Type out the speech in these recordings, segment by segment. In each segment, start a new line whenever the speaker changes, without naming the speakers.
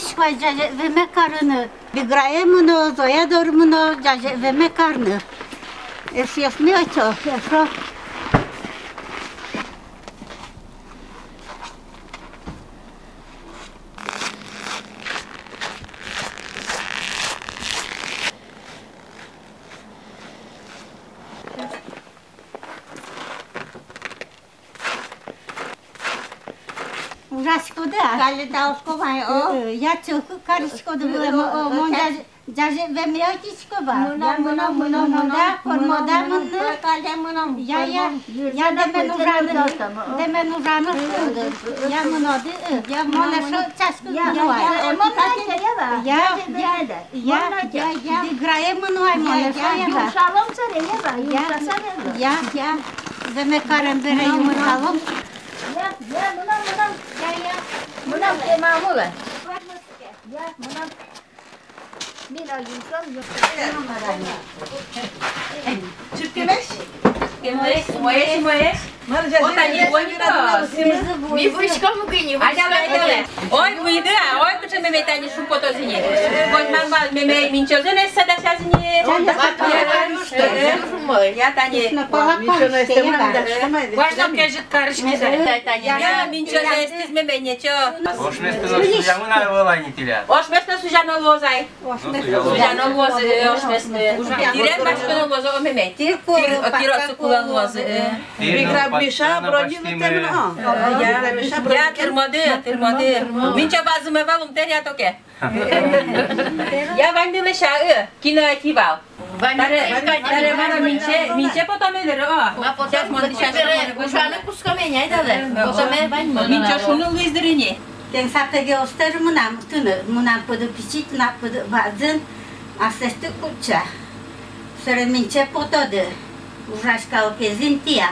şvay caje ve mekarını. Bigraye mıno, zoya doğru mıno, caje ve mekarını. Esiyas mi aço? Esro. Ужасько да.
Кали далско вай о.
Я чоку каришко да було монда даже вемиотичко ба. Муна формода муна.
Кали муна.
Я демен ужано. Я муноди. Я мона шо чашко. Я играе муна мона шо я.
Шалом царе я.
Я вемекарем бере юмалом.
Ya, munam ke mamula. Ya, munam. Mina yusam yok.
Çıkkemeş. Moyeş. O da ne oynuyor? Mi bu işko mu günü? Ой, выйди, ой, почему мы это не шумко то зини? Вот мама, мы минчо зене сада зини. Я тани. Важно кежит карышки. Я минчо зестиз мы нечо.
Ош место сужану на волане теля.
Ош место сужану лозай. Сужану лозы, ош место. Директ башкону лозы о меме. Тиросу кула лозы.
Миша бродил темно.
Я термоды. Минчо базуме валум теря токе. Я вандиле шаы, кино ативал. Таре мара минче потом элер о. Сейчас моди сейчас.
Ушаны кускаме не дали. Потоме бань.
Минчо шуну луиздрине.
Ten sapte göster munam tunu munam podu pichit na podu bazın asestu kucha. Sere minche potodu. Ужашка опезинтия.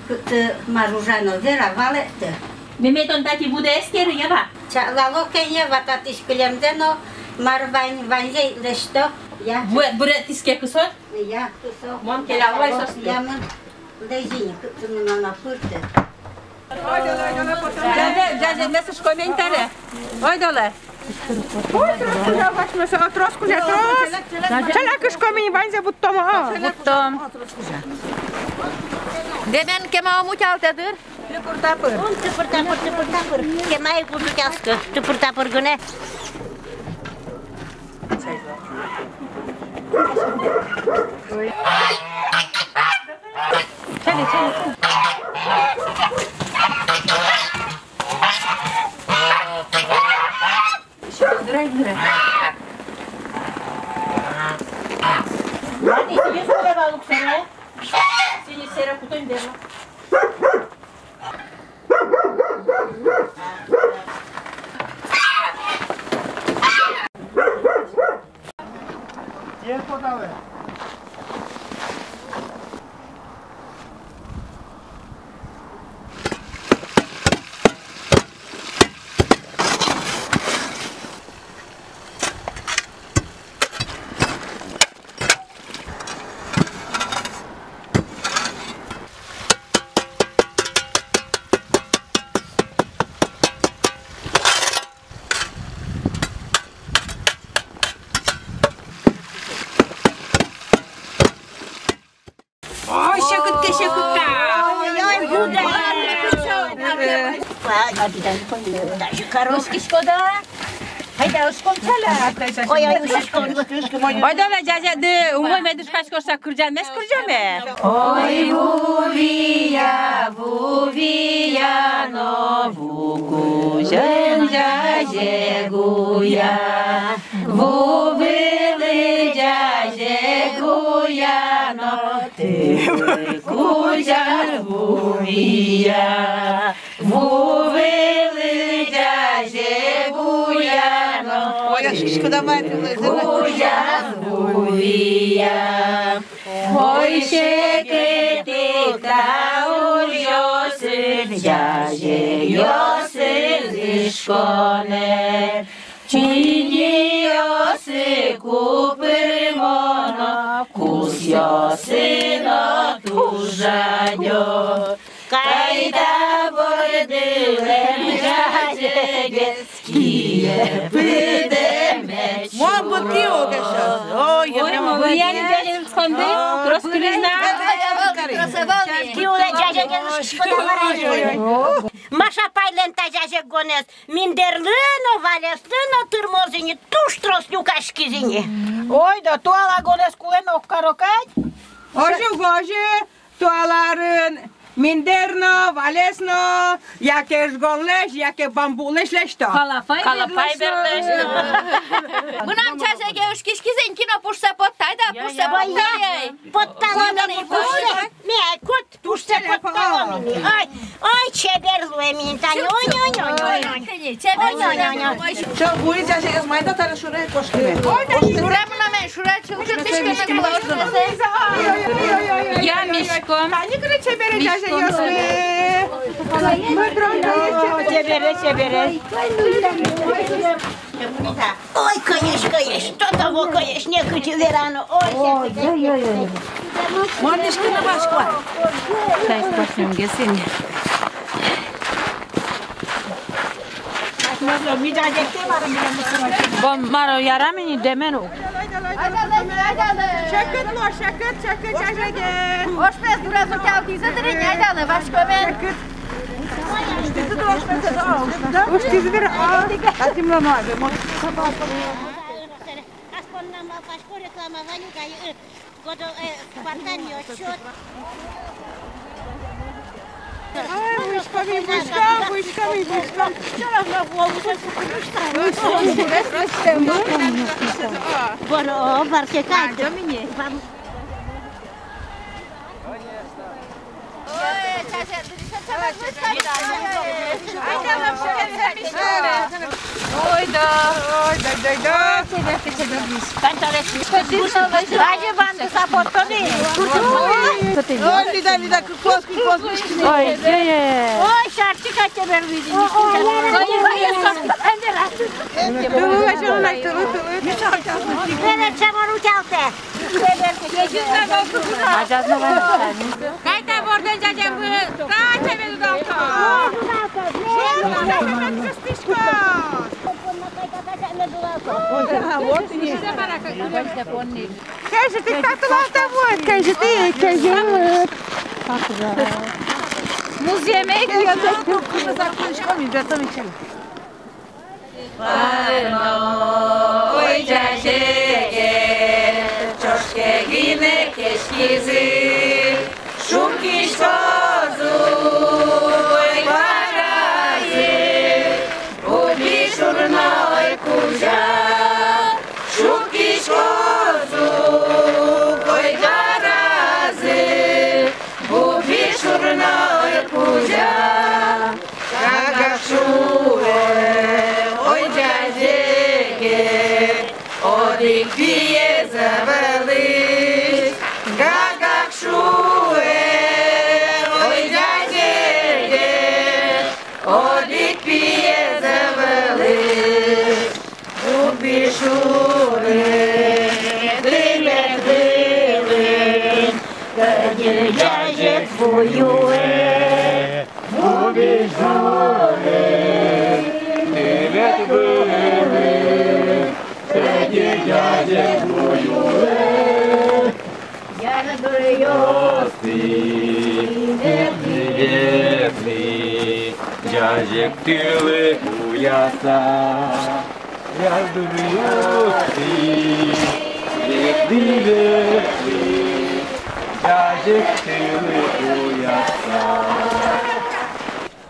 Cât marujano vera valete.
Memeton tati bude ester yava.
Cha lalo kenya vatatish klemdeno marvain vanjei lesto. Ya.
Buret tiske kusot.
Ya kuso.
Mon kelavai sos.
Ya mon dejini cât nu na furte.
Jaze mesaj komentare. Oi dole.
Ja właśnie się trosku nie tros. Czelakisz komień będzie buttom.
Buttom. Demen kema mucaltadır.
Tupur. Kemai kudu kaskı. Tupur güne.
Çeli. Драй. Hadi bir sonra balık sana. Seni sera kutun derler.
Gel podale.
Karoski škoda. Hajde, uskomčala. Oj,
Oj dole jaze umoj mediš kaškoša kurđan mes kurđame. Oj vuvija no vukužen jaze guja. Vuvili jaze guja no te kužan vuvija. Vuvili jaze guja no kužan vuvija. Oj şeketi kavuruyorsun jaze yosun işkone. Çiniyorsun kupırmono kusyosun otujanyo. Kayda vurdulem jazege skiye
Мон бутио кеша. Ой, я прямо
Я не дядя сконды, трошки не знаю.
Маша пайлента дядя гонес. Миндерлыно, валеслыно, тырмозини, туш троснюкашкизини.
Ой, da tuolla gones kulen okkarokait.
Ojugoje, tuaların minderno, valesno, jakież golleś, jakie bambuleś leśto.
Kalapay berleşti.
Bunam çaşa gevşkiş kizin kino puşsa pottay da puşsa pottay.
Pottalonini pusse. Mie kut pusse pottalonini. Ой, çeberluе mintani. Ой.
Čo, budete, že majda tada šure koškine.
Şuramına men şura çılgır dışkına kılavuşkına.
Я мешком.
Они кричи бере даже ёсмы.
Çebere. Ой, каеш, что того каеш, не кучили рано. Ой.
Мордишкина башква.
Дай спасем гесин. Bom maro yaramini demenu.
Şakıt mı? Şakıt çaşage.
Hoş bez biraz o kağıtıysa direkt aydanı başka ben.
Уж ты забирай. А ты много. Вышками.
Ой, да.
Hadi bandı saporto değil.
Ой, Лида, кукос.
Ой,
Oy şarkı kaçırırdı. Bana çamur uçaltı.
Kayta bordan cacam bu. Kaç evvel dalka.
Кажи, ты как вот, кажи ты.
Muz yemek yiyordu. Ой, cacege, çoşke gine keşkizi, şumki şozu, ой, varazi, ubi şurna ой kuja, şumki şozu, ой, varazi, ubi şurna ой kuja, gagak şure, ой, cacege, odik diye zaveliş, gagak şure, ой, cacege, odik diye zaveliş, ubi şure, dimek dilin,
Cacek buyue.
Cacek tüle uyasa, yazdırıyorsun. Cacek tüle uyasa.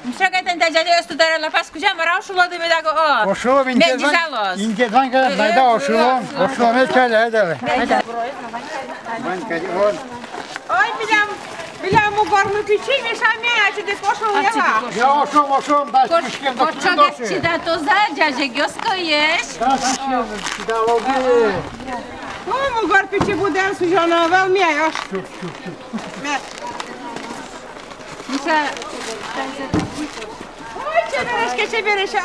Мшагатен дядя студара la pascuja mara ușulo de medago o.
Oșulo
Mendizalos.
Intedvanca mai da oșulo merkele edele.
Ой, bilam mu gormu piçi mi şamaya de poşu yeva.
Ja oșum, da știm da
Poczekać ci da to za dziadzie giosko jeść.
Da logi.
O, mu gor piçi budem sujona vel mi ayoş.
Musa
Ой, çebereşke o.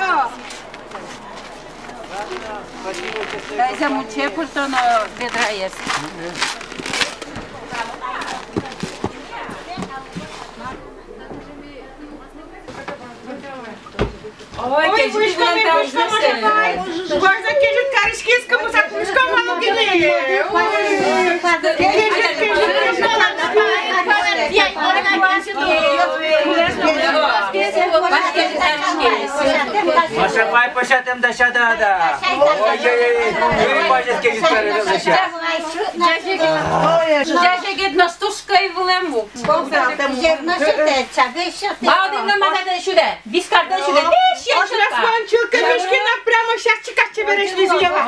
dai za mu ce purtono vedra jest. Ой, кежит там
Gosta queijo de cara esquisca, mas a cusca malu que
Așa mai pășatem de așa da. Nu poate să chezi care de așa.
Jajeget na stuska i vlemu. Baudin na madada şude. Diskarda şude.
Aš nesmančiu, kad miškina prema šerčika čia berești ziua.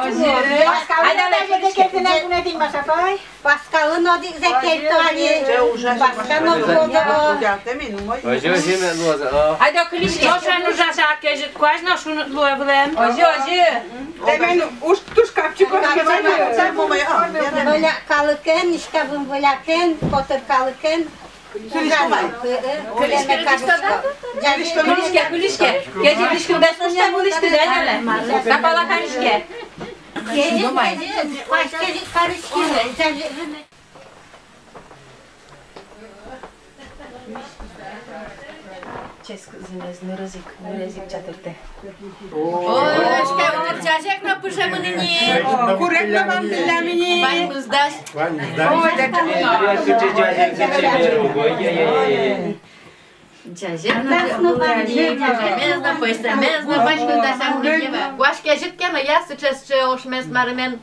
Pascal nu dice cheltuieli. Pascal nu poate.
Hoje me luaza.
Haide o cliști.
Așa nu așa queijo quase nós não luem.
Hoje.
Temenu, už tu škapčiko
Volea calăken, nișcavând voleaken, potă calăken.
Kuliške, kuliške. Keži liške bez pušte buliške denele. Kapala kariške. Ce scuze, nu răzic ceatârte.
Oi, Jajek na pușe mâninii.
Corect v-am de la mine.
Bani îți dați? Jajek nu mesna, păstra mesna, bani nu dați amânieva. Goaș queijo que na ia să ce oșmes marmen.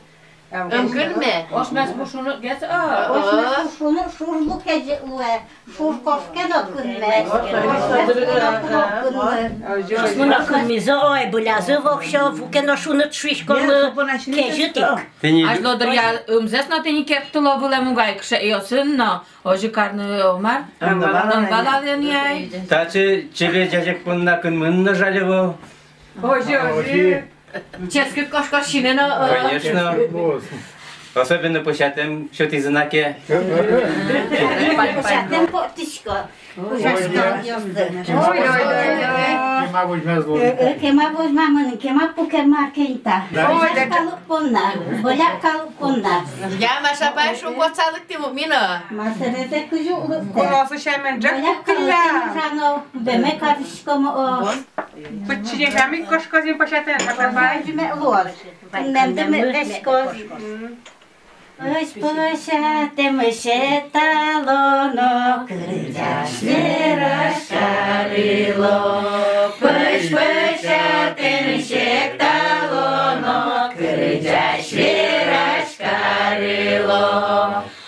Încârme.
Oșmes bușunu, gheță?
Oșmes bușunu, șurbu keje ue. Șur coșkenă cârme.
Mână când miză, oi, bulează vocșă, vukeno șunăt șuișcolă, kejutic.
Aș lodria, îmi zes na teni kertulo vlemu gaică, eu sunt na, o jicarnă omar. În valalieniai.
Ce vezi Jajek până când mână jalevă?
Ce scrie coșcoșine na?
Конечно. Особенно пășatem șotizănache.
Pășatem portișcă.
Chema voci mi-ați luat.
Chema voci mamănă, chema puker marchenta. Volea caluponna, volea caluponna.
Ia așa pai și un coțală timu mină.
Mă se reze cu jurul.
Cunosc și ai merge cu câla.
Beme carișcă mă o.
Păi cine și-a mic coșcozim pășate, așa bai?
Ne-am de meșcoz. Își pășate-mă șetalono, cârgeaște rășcarilo. Își pășate-mă șetalono, cârgeaște rășcarilo.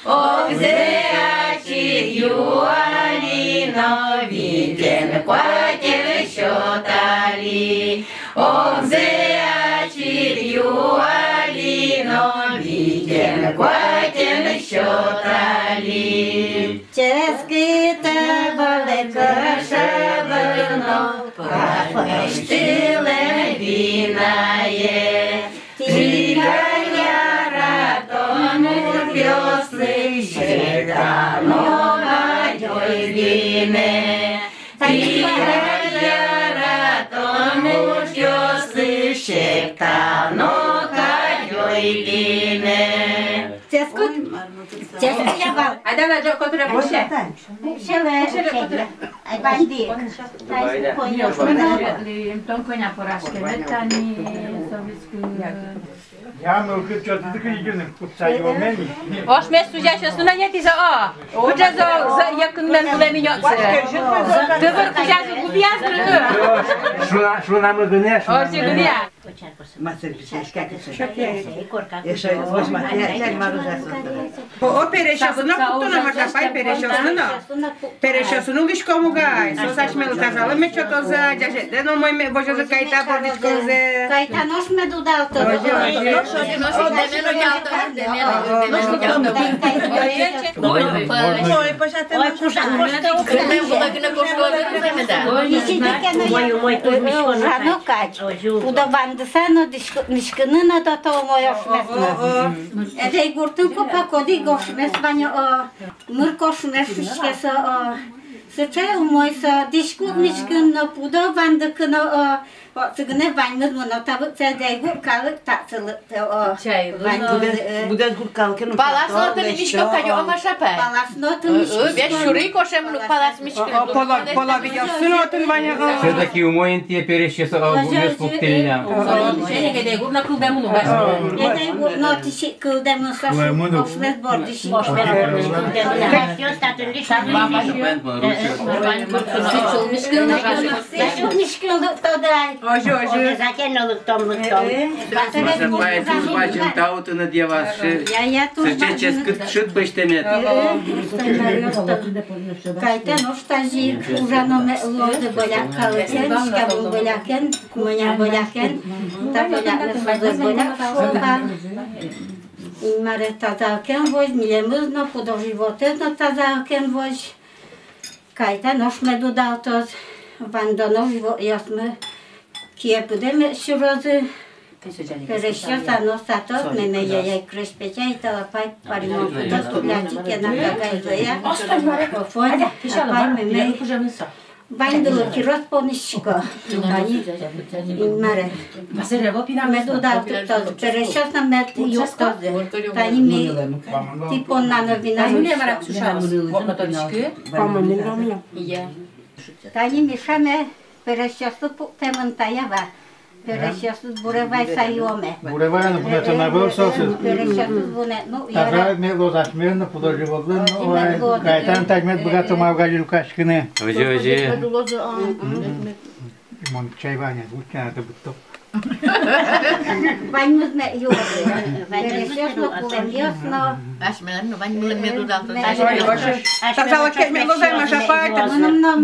Ogzeaci Ioanino, viten coatele șotali. Ogzeaci Ioanino, viten coatele șotali. Ce scâtă vălecă șăvâno, păștile vinaie. Tigăiara tomul viosli și canova joi vine. Tigăiara tomul viosli și canova joi vine. Ce ascult? Ce ascult ia val?
Hai de la joc contra bușe.
Bușele, ai bandic. Hai să pui eu până.
Tom conia porașke, vetani, să vezi că...
Ja, mă, cât ce atât că e gândă, cu țai oamenii.
Oș mes sujea și sună ieti za a. Uđe za ja când men bule minjoce. Te văr cu jazu cu biazră.
Șuna mă gândești.
Orice gândea.
O pereșosunu, putono maka pai pereșosunu. Pereșosunu liškomu gai. Sos aš melu kazala mečio to za Jajek. No moj me božo za kajta pordičko ze.
Kajta noš me dodal to. Удавандысано нишкынына да толмой ошмесна. Эдей гуртын копа коди гошмес ваня мыр кошмес шишкеса Сычай умойса дишкут нишкынна пудавандыкына Sıgını vanımız bunu tabi çayday kalık tatsılı.
Bude gurkalken
Palas no miško kad je oma šapaj.
Palas no miško.
Veš šuri košem palas miško.
Pola videosunu otun vanya.
Все-таки у моей перещеса без коктейля.
Şöyle gurna kıldım bunu.
Yeday no tişi kıldemın saçı. Oşmez bordişi. Miškıldık da day.
Ojo.
Zakenoluk tomluk tomluk.
Бачим тауту на деваши. Сычечес кытшыт быштемет.
Kaytan oştajir, uranome lodu bolak kalıken, şkabın bolaken, kumanya bolaken, ta bolaklı fazla bolak şokan. İnmare tazalken voj, milemiz no podovivotez no tazalken voj. Kaytan oşmedu daltoz, vandonov jasmy, kie budeme şurozy. Перещёса носатос, мене я крышпеча и талапай паримон футос, кублячике на кагайзоя, офон, апай меме, вайндулу кирос понишко, тани, инмаре. Меду дал туктоз, перещёса мед юктозе, тани ми, типон на новина Тани мишаме, перещёсу темантаява. Перещёсу буревай сайоме.
Буревай на пунето на върсосы.
Перещёсу буне, ну
Така
яра.
ме го зашмирна подоживодлен, кайтан тагмет богато мавгали лукашкine.
Оже.
Мон чай ваня, гукана бутто.
Ваньмыз ме юозе. Перещёсу кулемьёсно.
Ашмен no vañ mulle medu dalto.
Тазала кеме лозай машапай.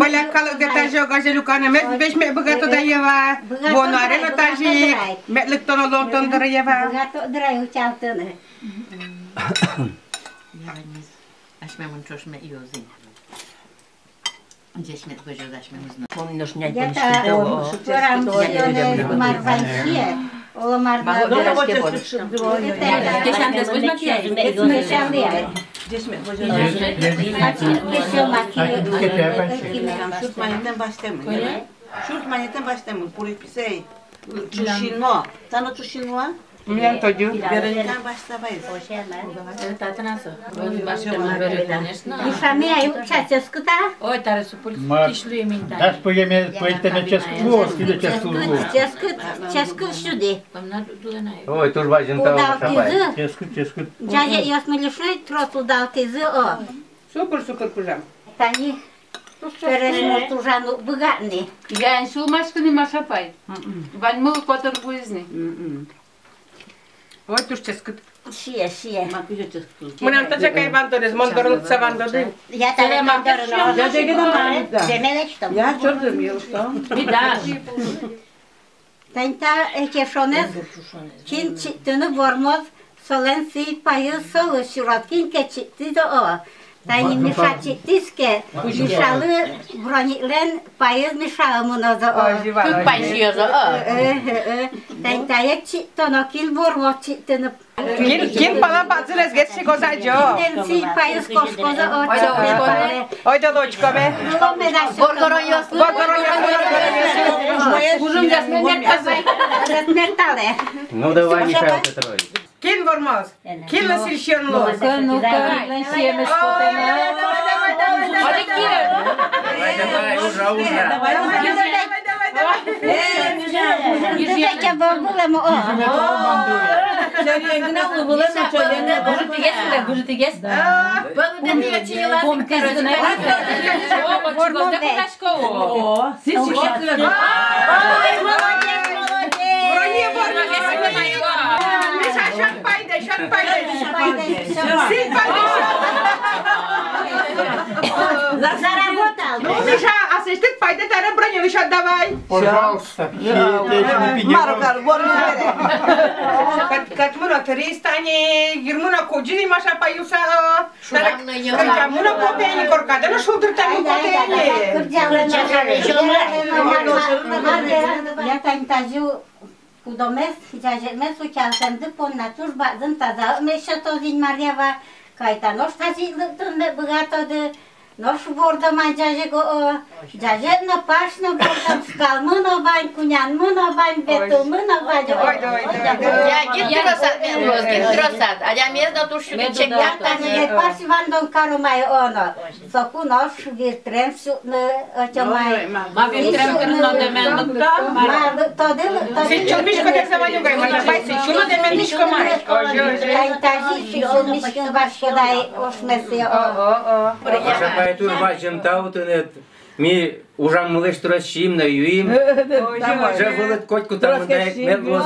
Боляк калык детажо газелюкана мет беш ме богато даева. Бонаре на тажи. Метлик тоно лонтон драева.
Богато драй учалтыны.
Ашмен mun çoş me iyozi. Gdzieś mnie powiedział, daś mnie uznać.
Я-то вчера марванье. Ола марванье.
Geçen de bu makyaj.
Şurtmanyetten başlamıyor. Şurtmanyetten başlamıyor. Polis bir şey. Çuşinmo. Tanı çuşinmo?
Миян тоджу.
Verenlikten başlamayız.
Мишами аю чаческута.
Ой, тare supul kişliği mintan.
Аз поеме поетеме ческут, или ческут.
Ческут şudi.
Onlar dulanay.
Ой, тур бачим тауту шапай.
Udaltızı.
Ческут.
Caje yosmilişi trot udaltızı o.
Супер кужам.
Tani. Перешмо тужану богатни.
Я инсу машкани машапай. Вань мыл потор буизни.
Ой, туш ческут.
Шие, шие.
Makıca çeskut.
Мунам тача кай банторез, мондорун цавандоды.
Я тare mandorno.
Ya de gidem.
Demeleştim.
Ya çördüm yılışta.
Видаш.
Tenta ekeşonez. Kin çıktığını vormoz. Solen si payı solu şurotkin ke çıktı da o. Tani mişa çıktıyske. Mişalı broniklen payız mişalı munoza o.
Tut payışıyoruz o.
Tentaya çıktı no kil vormoz çıktığını.
Kim bana bazıles geçse gozajo.
Si payız koşkoza o çıktı.
Oyda loçko be.
Gorgoron yoslu.
Gorgoron yoslu.
Kuzum jasmen merkazay.
Mertale.
Ну давай, Михаил Петрович.
Kim vormoz? Kim silşiyonlu?
Hadi gir.
Давай, уже.
Peki vormule mu o?
Gurti ges.
Balı dediği açıyla.
Siz şişetler.
Брони Миша, шат пайде. Силь пайде.
Заработал.
Ну, Миша, асистент пайде, тара броню шат давай.
Пожалуйста.
Марокар, борнere.
Катмуна тристани, гирмуна коджини маша паюса. Катмуна котени коркада, ну шултыртани котени.
Я тантажу kudomes, jajetmes uçalsandı ponnatur bazın taza meşatozin Mariava kayta noş tazi lıktın me bugatodu noş borda mancaje go Jajet no paș no bătam scal mână bani cunian mână bani betul mână bani.
Ja git grosat. A ja miez no tu știu ce
gata ne pași van don caro mai ono. Să cunoș virtrem su ce mai.
Ma virtrem no de men da.
Ma todel.
Se ciulmișco de să mai nu gai mai pai se ciulă de men mișco mai.
Ai taji și ciulmișco vașco dai oșmese.
Așa pai tu facem tautănet. Mi ужам мылеш турашим на юим. Же вылет котку там дай медлос.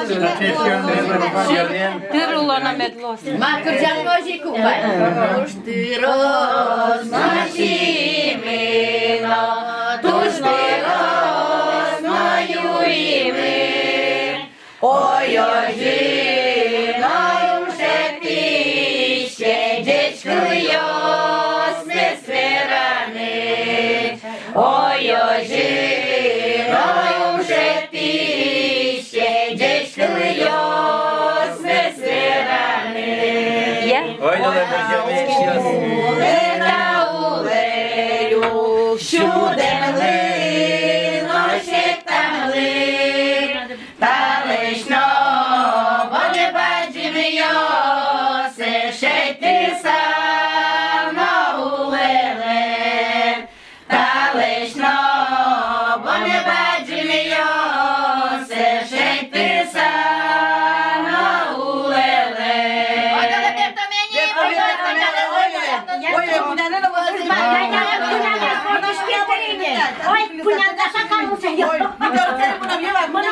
Тырло на медлос.
Ma cârgeam noji cu bai. Tuștiros na șimena, tuștiros na iuime. Oi, oi, jina umșetiște, deci câios ne sferane. Oi, oi, jina umșetiște, deci câios ne sferane.
Oi, nu le mergem eștios.
Ulena, uleiu, șudem lin, oșectam lin, taleș no, bone bagim iose, șeitisa no ulele. Taleș no, bone bagim iose, șeitisa no ulele.
Ой, пунян așa ca nu se ia.
Mâna.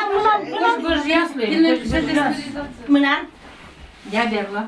Mâna.
Ia berla.